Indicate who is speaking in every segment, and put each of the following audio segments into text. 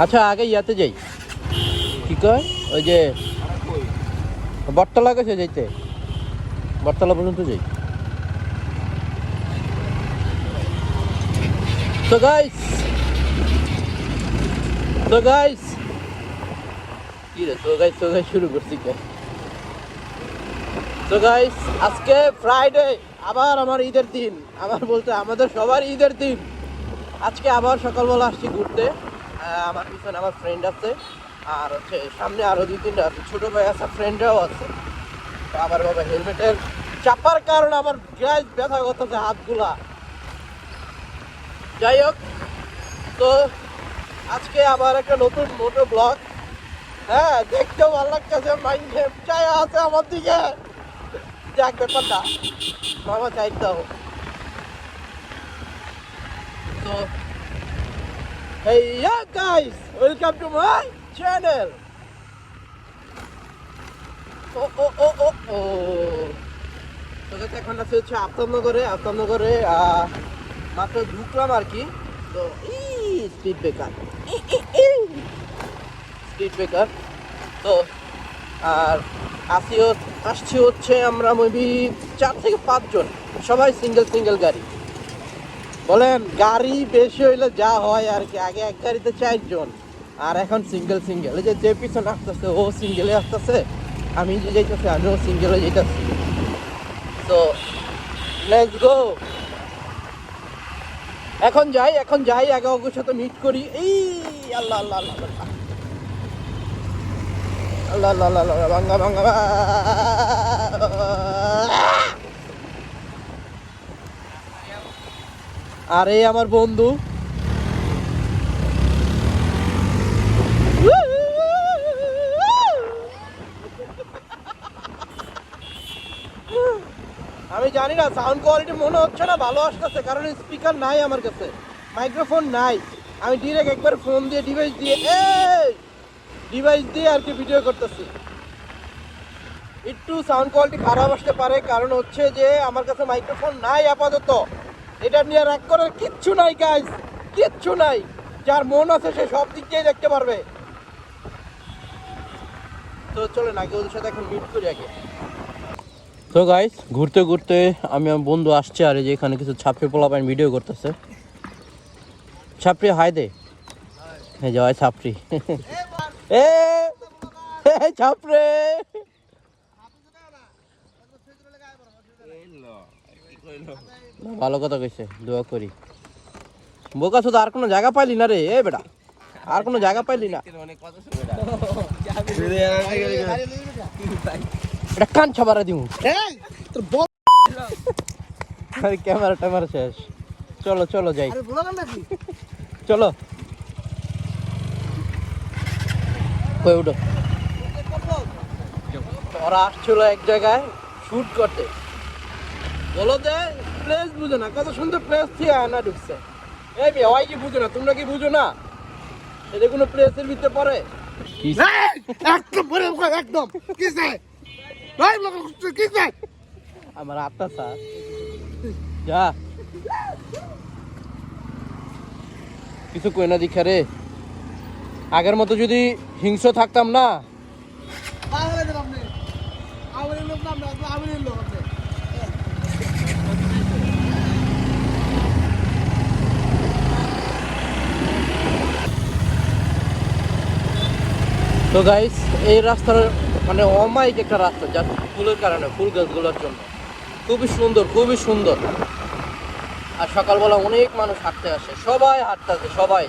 Speaker 1: আচ্ছা আগে ইয়াতে যাই, কি কয় ওই যে বটতলা গেছে যাইতে, বটতলা পর্যন্ত যাই। তো গাইস কি রে তো গাইস শুরু করছি কে? তো গাইস আজকে ফ্রাইডে, আবার আমার ঈদের দিন, আমার বলতে আমাদের সবার ঈদের দিন। আজকে আবার সকালবেলা আসছি ঘুরতে। আমার পিছনে আমার ফ্রেন্ড আছে, আর হচ্ছে সামনে আরো 2-3টা আছে, ছোট ভাই আছে, ফ্রেন্ডরাও আছে। তো আবার বাবা হেলমেটের চাপার কারণে আমার গাইস ব্যথা করতেছে হাতগুলা। যাই হোক, তো আজকে আবার একটা নতুন মোটো ব্লগ। হ্যাঁ, দেখতেও ভালো লাগতেছে, মাইন্ডে চাই আছে আমার দিকে। যাক ব্যাপারটা মামা চাইতেও। তো hey yeah guys, welcome to my channel. তো এখন আছে হচ্ছে আফতাবনগরে মাত্র ঢুকলাম আর কি। তো স্পিড ব্রেকার তো আর আসছি হচ্ছে আমরা মেবি 4 থেকে 5 জন, সবাই সিঙ্গেল গাড়ি। বলেন গাড়ি বেশি হইলে যা হয় আর কি, আগে এক গাড়িতে 4 জন, আর এখন সিঙ্গেল। এই যে পিছনে আসতেছে ও সিঙ্গেলে আসতেছে, আমি যে যাইতেছি আমিও সিঙ্গেলে যাইতেছি। তো লেটস গো, এখন যাই আগে ওর সাথে মিট করি। এই আল্লাহ আল্লাহ আল্লাহ আল্লাহ আল্লাহ আল্লাহ আল্লাহ ভাঙ্গা আরে আমার বন্ধু, আমি জানি না সাউন্ড কোয়ালিটি মনে হচ্ছে না ভালো আসতেছে, কারণ স্পিকার নাই আমার কাছে, মাইক্রোফোন নাই। আমি ডিরেক্ট একবার ফোন দিয়ে ডিভাইস দিয়ে আর কি ভিডিও করতেছি। একটু সাউন্ড কোয়ালিটি খারাপ আসতে পারে, কারণ হচ্ছে যে আমার কাছে মাইক্রোফোন নাই আপাতত। এটা নিয়ে রাগ করার কিচ্ছু নাই গাইস, কিচ্ছু নাই। যার মন আছে সে সব দিক দিয়ে দেখতে পারবে। তো চলেন আগে ওদের সাথে এখন মিট করি আগে। তো গাইস ঘুরতে আমি আমার বন্ধু আসছে, আর যে এখানে কিছু ছাপড়ি পোলাপাইন ভিডিও করতেছে। ছাপড়ি হাই দে, হ্যাঁ যাই ছাপড়ি এ ছাপড়ে ভালো কথা কইছে, দোয়া করি। বোকা শুধু আর কোনো জায়গা পাইলি না রে, এ বেটা আর কোনো জায়গা পাইলি না, এটা কান ছাবারা দিমু। ক্যামেরা শেষ, চলো যাই, চলো কই উঠো। ওরা আসছিল এক জায়গায় শুট করতে, বলো যে প্লেস বুঝো না, কত সুন্দর প্লেস থেকে আনা ঢুকছে। এই মেয়ে ওই কি বুঝো না, তোমরা কি বুঝো না এটা কোনো প্লেসের ভিতরে পড়ে? আমার আত্মা স্যার যা কিছু কই না দীক্ষা রে, আগের মতো যদি হিংস্র থাকতাম না। তো গাইস এই রাস্তার মানে অমায়িক একটা রাস্তা, যা ফুলের কারণে, ফুল গাছগুলোর জন্য খুবই সুন্দর। আর সকালবেলা অনেক মানুষ হাঁটতে আসে, সবাই হাঁটতে আসে সবাই।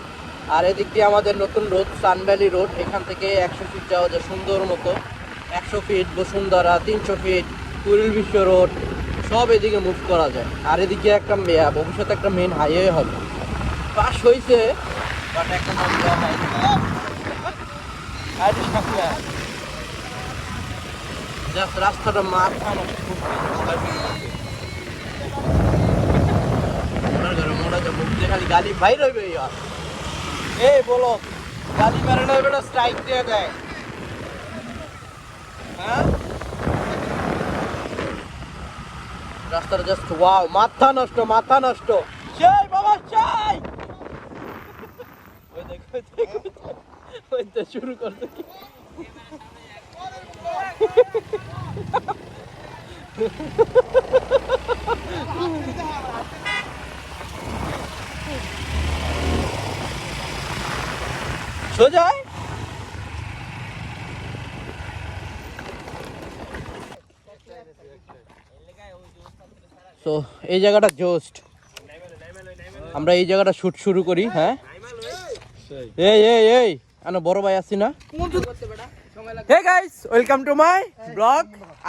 Speaker 1: আর এদিক দিয়ে আমাদের নতুন রোড সানভ্যালি রোড, এখান থেকে 100 ফিট যাওয়া যায় সুন্দর মতো, 100 ফিট বসুন্ধরা, 300 ফিট কুড়িল বিশ্ব রোড, সব এদিকে মুভ করা যায়। আর এদিকে একটা ভবিষ্যতে একটা মেন হাইওয়ে হবে, পাস হয়েছে বাট একটা নাম দেওয়া হয়নি। রাস্তাটা মাথা খালি গালি ভাই রইবে। এই বলো গালি মেরে নেবে না, স্ট্রাইক দিয়ে দেয়। হ্যাঁ রাস্তাটা জাস্ট ওয়াও, মাথা নষ্ট সেই বাবা চাই। ওই দেখ শুরু করতে কি সোজা তো এই জায়গাটা জোস্ট আমরা এই জায়গাটা শুট শুরু করি হ্যাঁ এই এই এই আনো বড় ভাই আসছি না hey guys welcome to my blog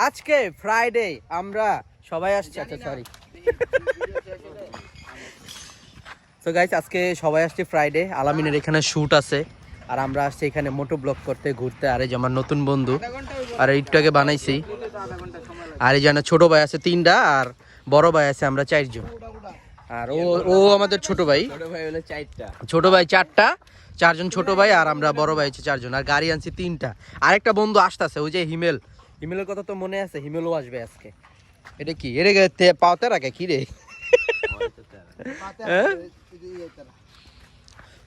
Speaker 1: আজকে ফ্রাইডে আমরা সবাই আসছি আচ্ছা সরি তো গাইস আজকে সবাই আসছে ফ্রাইডে আলামিনের এখানে শুট আছে আর আমরা আসছি এখানে মোটো ব্লগ করতে ঘুরতে আর এই যে আমার নতুন বন্ধু আর এইটাকে বানাইছি আর এই যেন ছোট ভাই আছে 3টা আর বড় ভাই আছে আমরা 4 জন আর ও আমাদের ছোট ভাই হলো 4টা ছোট ভাই 4টা 4 জন ছোট ভাই আর আমরা বড় ভাই হচ্ছে 4 জন আর গাড়ি আনছি 3টা আরেকটা বন্ধু আসতেছে ওই যে হিমেলের কথা তো মনে আছে হিমেলও আসবে আজকে এটা কি এর পাওতে রাখে কি রে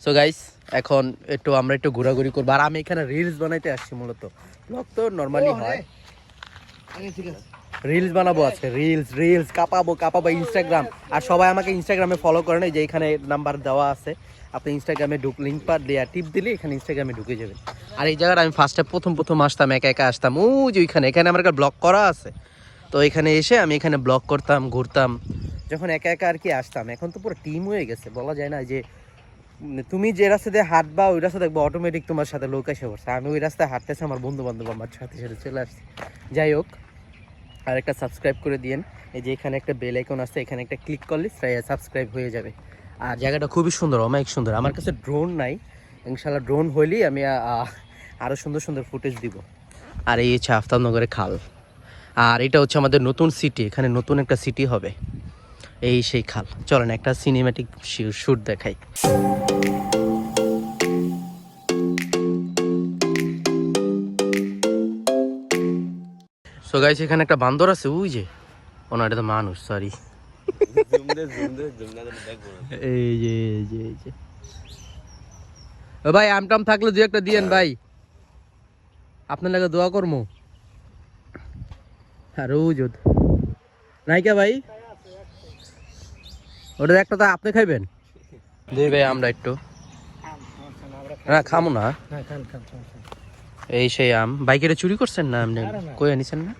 Speaker 1: সো গাইস এখন আমরা একটু ঘোরাঘুরি করবো আর আমি এখানে রিলস বানাইতে আসছি মূলত ব্লগ তো নর্মালি হয় রিলস বানাবো আজকে রিলস কাপাবো ইনস্টাগ্রাম আর সবাই আমাকে ইনস্টাগ্রামে ফলো করেন এই যে এখানে নাম্বার দেওয়া আছে আপনি ইনস্টাগ্রামে লিঙ্ক পার দেয়া টিপ দিলে এখানে ইনস্টাগ্রামে ঢুকে যাবেন আর এই জায়গাটা আমি ফার্স্টে প্রথম আসতাম একা আসতাম ওই যে এখানে আমার একটা ব্লগ করা আছে তো এখানে এসে আমি এখানে ব্লগ করতাম ঘুরতাম যখন একা আর কি আসতাম এখন তো পুরো টিম হয়ে গেছে বলা যায় না যে তুমি যে রাস্তা দিয়ে হাঁটবা ওই রাস্তা দেখবো অটোমেটিক তোমার সাথে লোক এসে পড়ছে আমি ওই রাস্তায় হাঁটতেছি আমার বন্ধু বান্ধব আমার সাথে চলে আসছি যাই হোক আর একটা সাবস্ক্রাইব করে দিয়েন এই যে এখানে একটা বেল আইকন আছে এখানে একটা ক্লিক করলে সাবস্ক্রাইব হয়ে যাবে আর জায়গাটা খুবই সুন্দর অনেক সুন্দর আমার কাছে ড্রোন নাই ইনশাল্লাহ ড্রোন হইলেই আমি আরও সুন্দর ফুটেজ দিব আর এই হচ্ছে আফতাবনগরের খাল আর এটা হচ্ছে আমাদের নতুন সিটি এখানে নতুন একটা সিটি হবে এই সেই খাল চলেন একটা সিনেম্যাটিক শুট দেখাই সো গাইস এখানে একটা বান্দর আছে ওই যে ওনার এটা তো মানুষ সরি এই যে ও ভাই আমটাম থাকলে দু একটা দিয়েন ভাই আপনার লাগে দোয়া করবো আর ও যোধ নাইকা ভাই ওটা একটা তো আপনি খাইবেন দিই ভাই আমরা একটু না খামো না এই সেই আম বাইকের চুরি করছেন না আপনি কই আনিছেন না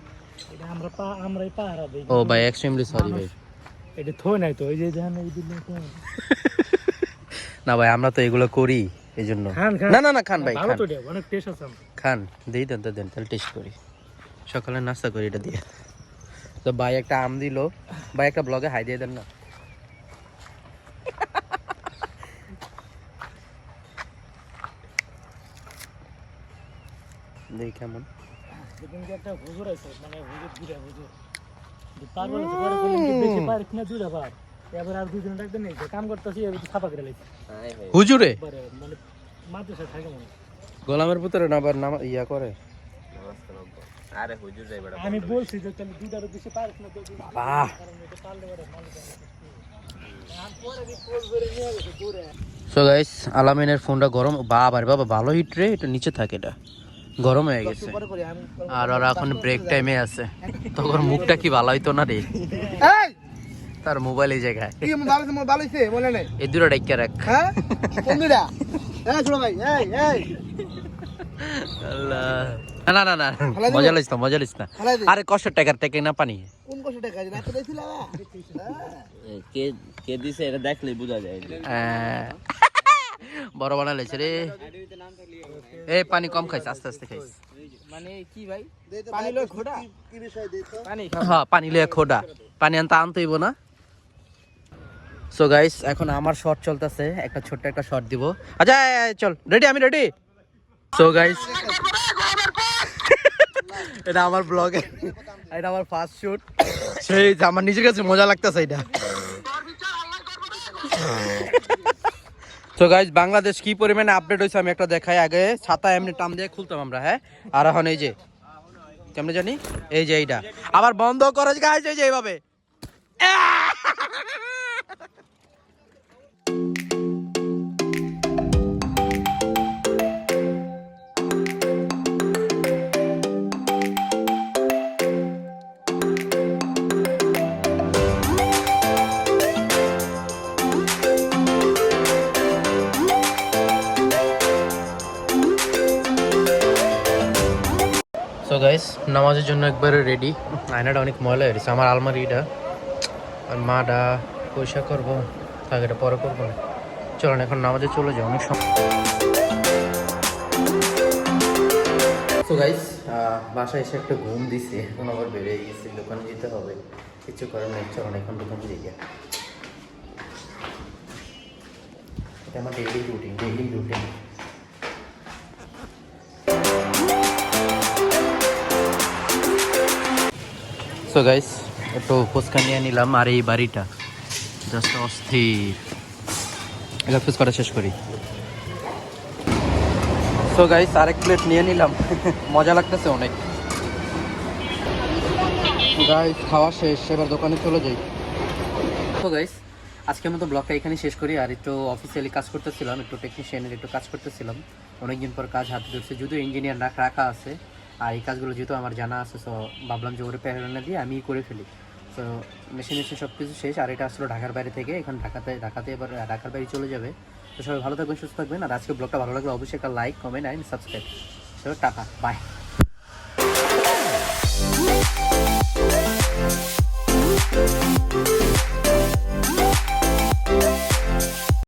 Speaker 1: ও ভাই এক্সট্রিমলি সরি ভাই
Speaker 2: এটা থই নাই তো এই যে দেখেন এই দিন
Speaker 1: না ভাই আমরা তো এগুলো করি এইজন্য না খান ভাই
Speaker 2: ভালো তো এটা অনেক টেস্ট আছে
Speaker 1: খান দেই দেন তাহলে টেস্ট করি সকালে নাস্তা করি এটা দিয়ে তো ভাই একটা আম দিল ভাই একটা ব্লগে হাই দিয়ে দেন না দেই কেমন
Speaker 2: দেখুন যে একটা হুজুর আছে মানে হুজুর পাগল আছে পরে বলেন বেশি পার কিনা দুইটা পার এবার আর দুই দিন রাখতে নেই কাম করতেছি এবার ছাপা করে লাইছি
Speaker 1: হুজুরে
Speaker 2: মানে মাদ্রাসা থাকে মনে
Speaker 1: গোলামের পুত্র না আবার নাম ইয়া করে
Speaker 3: আরে হুজুর যাই বড়
Speaker 2: আমি বলছি যে তুমি দুইটার বেশি পার কিনা দুই
Speaker 1: বাহ সো গাইস আলামিনের ফোনটা গরম বাবা ভালো হিট রে এটা নিচে থাকে এটা গরম হয়ে গেছে আর ওরা এখন ব্রেক টাইমে আছে তখন মুখটা কি ভালো হইতো না রে তার মোবাইল এই জায়গায়
Speaker 2: কি ভালো হইছে বলে নাই
Speaker 1: এই দুটো ডাইকা রাখ
Speaker 2: হ্যাঁ বন্ধুরা এই ছোট ভাই এই
Speaker 1: আল্লাহ না মজা লিস না আরে কষ্ট টাকার টেকে না পানি
Speaker 2: কোন কষ্ট টাকা না তো দিছিল
Speaker 3: কে দিছে এটা দেখলেই বোঝা যায়
Speaker 1: বড় বানা লেছে রে এই পানি কম খাইছ আস্তে খাইছ
Speaker 2: মানে কি ভাই পানি লয় খোডা কি বিষয় দেই তো পানি
Speaker 1: হ্যাঁ পানি লয় খোডা পানি আনতে হইব না সো গাইস এখন আমার শট চলতেছে একটা ছোট্ট একটা শট দিব আচ্ছা চল আমি রেডি সো গাইস এটা আমার ব্লগে এটা আমার ফার্স্ট শুট সেই আমার নিজের কাছে মজা লাগতেছে এটা তো গাইস বাংলাদেশ কি পরিমাণে আপডেট হয়েছে আমি একটা দেখাই আগে ছাতা এমনি টান দিয়ে খুলতাম আমরা হ্যাঁ আর এখন এই যে কেমনে জানি এই যে এইটা আবার বন্ধ করে গাইস এই যে এইভাবে গাইস নামাজের জন্য একবারে রেডি। আয়নাটা অনেক ময়লা হয়ে গেছে, আমার আলমারিটা আর মাটা পরিষ্কার করবো, তাকে এটা পরে করবো না। চলেন এখন নামাজে চলে যাই, অনেক সময়। তো গাইস বাসায় এসে একটা ঘুম দিছে, এখন আবার বেরিয়ে গেছি, দোকানে যেতে হবে, কিছু করার নেই। চলেন এখন দোকানে যাই। এটা আমার ডেইলি রুটিন। সো গাইস একটু ফুচকা নিয়ে নিলাম, আর এই বাড়িটা জাস্ট অস্থির। এটা ফুচকাটা শেষ করি। সো গাইস আরেক প্লেট নিয়ে নিলাম, মজা লাগতেছে অনেক। গাইস খাওয়া শেষ, এবার দোকানে চলে যাই। তো গাইস আজকের মতো ব্লগটা এখানে শেষ করি। আর একটু অফিসিয়ালি কাজ করতেছিলাম, একটু টেকনিশিয়ানের একটু কাজ করতেছিলাম, অনেকদিন পর কাজ হাতে ধরছে, যদিও ইঞ্জিনিয়ার রাখা আছে। আর এই কাজগুলো যেহেতু আমার জানা আছে, সো ভাবলাম যে ওরে প্রেরণা দিয়ে আমি করে ফেলি। সো মেশিন সব কিছু শেষ। আর এটা আসলে ঢাকার বাইরে থেকে, এখন ঢাকাতে এবার ঢাকার বাইরে চলে যাবে। তো সবাই ভালো থাকবেন, সুস্থ থাকবেন। আর আজকে ব্লগটা ভালো লাগলে অবশ্যই একটা like, comment and subscribe. So tata, by.